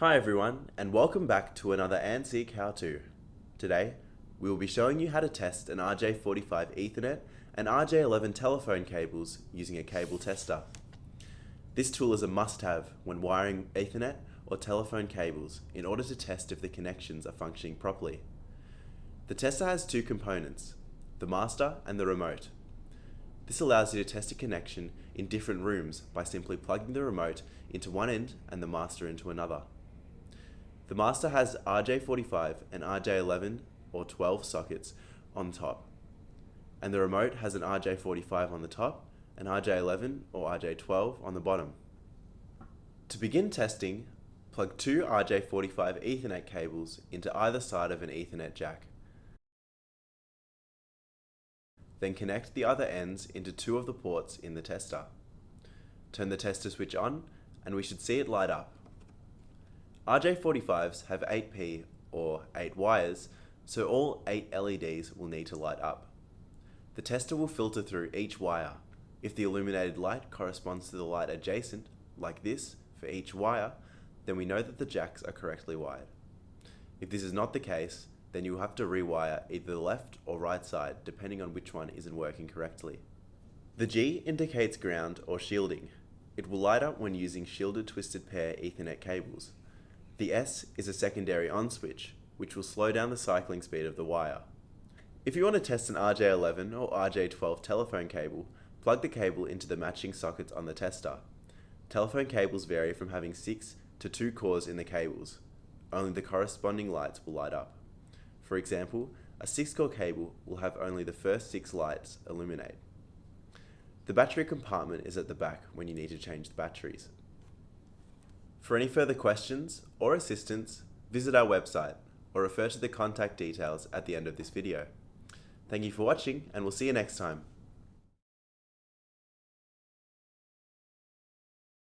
Hi everyone, and welcome back to another Antsig how-to. Today, we will be showing you how to test an RJ45 Ethernet and RJ11 telephone cables using a cable tester. This tool is a must-have when wiring Ethernet or telephone cables in order to test if the connections are functioning properly. The tester has two components, the master and the remote. This allows you to test a connection in different rooms by simply plugging the remote into one end and the master into another. The master has RJ45 and RJ11 or 12 sockets on top, and the remote has an RJ45 on the top and RJ11 or RJ12 on the bottom. To begin testing, plug two RJ45 Ethernet cables into either side of an Ethernet jack. Then connect the other ends into two of the ports in the tester. Turn the tester switch on and we should see it light up. RJ45s have 8P or 8 wires, so all 8 LEDs will need to light up. The tester will filter through each wire. If the illuminated light corresponds to the light adjacent, like this, for each wire, then we know that the jacks are correctly wired. If this is not the case, then you will have to rewire either the left or right side depending on which one isn't working correctly. The G indicates ground or shielding. It will light up when using shielded twisted pair Ethernet cables. The S is a secondary on switch, which will slow down the cycling speed of the wire. If you want to test an RJ11 or RJ12 telephone cable, plug the cable into the matching sockets on the tester. Telephone cables vary from having 6 to 2 cores in the cables. Only the corresponding lights will light up. For example, a 6-core cable will have only the first 6 lights illuminate. The battery compartment is at the back when you need to change the batteries. For any further questions or assistance, visit our website or refer to the contact details at the end of this video. Thank you for watching, and we'll see you next time.